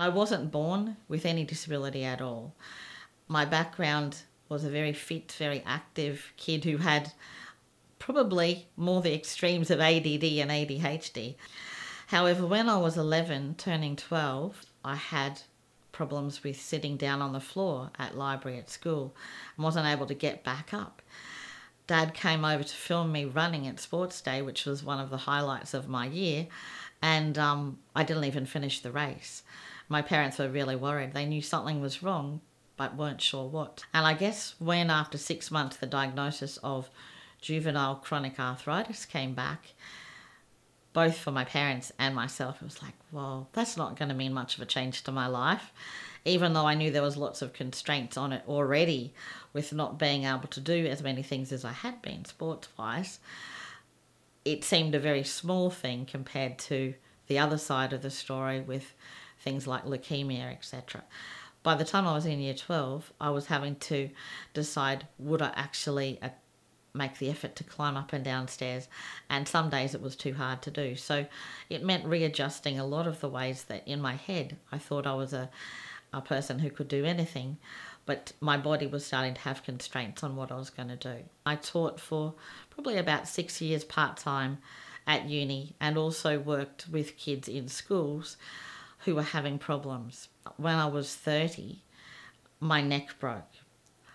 I wasn't born with any disability at all. My background was a very fit, very active kid who had probably more the extremes of ADD and ADHD. However, when I was 11, turning 12, I had problems with sitting down on the floor at library at school and wasn't able to get back up. Dad came over to film me running at sports day, which was one of the highlights of my year, and I didn't even finish the race. My parents were really worried. They knew something was wrong, but weren't sure what. And I guess when after 6 months the diagnosis of juvenile chronic arthritis came back, both for my parents and myself, it was like, well, that's not going to mean much of a change to my life. Even though I knew there was lots of constraints on it already with not being able to do as many things as I had been sports-wise, it seemed a very small thing compared to the other side of the story with things like leukemia, etc. By the time I was in year 12, I was having to decide, would I actually make the effort to climb up and down stairs, and some days it was too hard to do. So it meant readjusting a lot of the ways that in my head I thought I was a person who could do anything, but my body was starting to have constraints on what I was going to do. I taught for probably about 6 years part-time at uni and also worked with kids in schools who were having problems. When I was 30, my neck broke.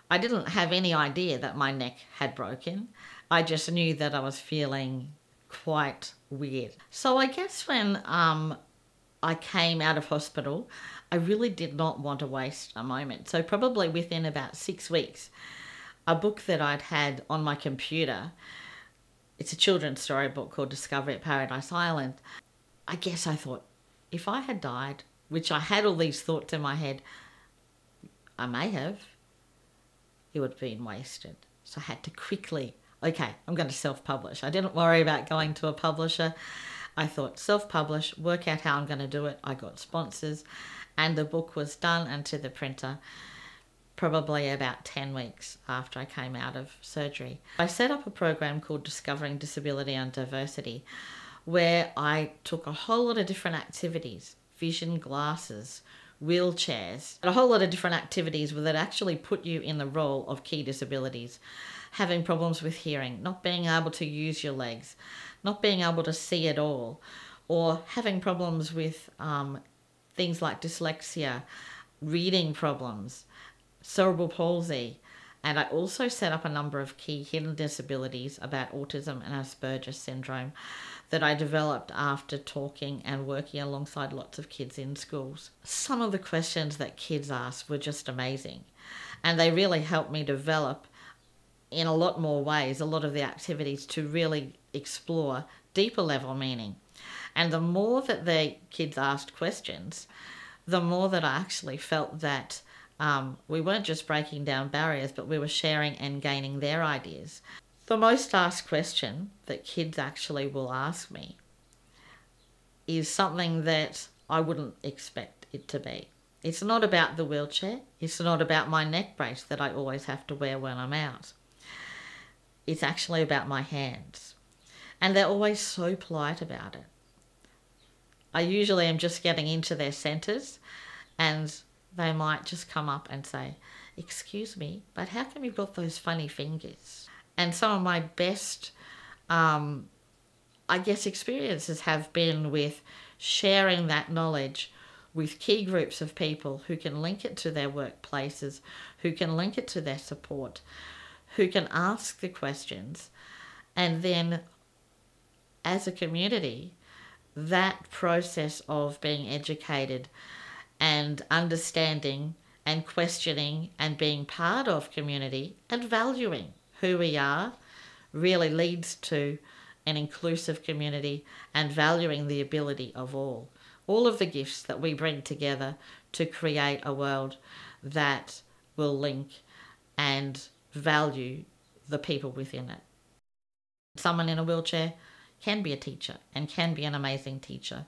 I didn't have any idea that my neck had broken. I just knew that I was feeling quite weird. So I guess when I came out of hospital, I really did not want to waste a moment. So probably within about 6 weeks, a book that I'd had on my computer, it's a children's storybook called Discovery at Paradise Island. I guess I thought, if I had died, which I had all these thoughts in my head, I may have, it would have been wasted. So I had to quickly, okay, I'm going to self-publish. I didn't worry about going to a publisher. I thought self-publish, work out how I'm going to do it. I got sponsors and the book was done and to the printer probably about 10 weeks after I came out of surgery. I set up a program called Discovering Disability and Diversity, where I took a whole lot of different activities, vision glasses, wheelchairs, and a whole lot of different activities that actually put you in the role of key disabilities, having problems with hearing, not being able to use your legs, not being able to see at all, or having problems with things like dyslexia, reading problems, cerebral palsy. And I also set up a number of key hidden disabilities about autism and Asperger's syndrome that I developed after talking and working alongside lots of kids in schools. Some of the questions that kids asked were just amazing, and they really helped me develop in a lot more ways a lot of the activities to really explore deeper level meaning. And the more that the kids asked questions, the more that I actually felt that we weren't just breaking down barriers, but we were sharing and gaining their ideas. The most asked question that kids actually will ask me is something that I wouldn't expect it to be. It's not about the wheelchair. It's not about my neck brace that I always have to wear when I'm out. It's actually about my hands. And they're always so polite about it. I usually am just getting into their centres and they might just come up and say, "Excuse me, but how come you've got those funny fingers?" And some of my best, I guess, experiences have been with sharing that knowledge with key groups of people who can link it to their workplaces, who can link it to their support, who can ask the questions. And then as a community, that process of being educated and understanding and questioning and being part of community and valuing who we are really leads to an inclusive community and valuing the ability of all of the gifts that we bring together to create a world that will link and value the people within it. Someone in a wheelchair can be a teacher and can be an amazing teacher.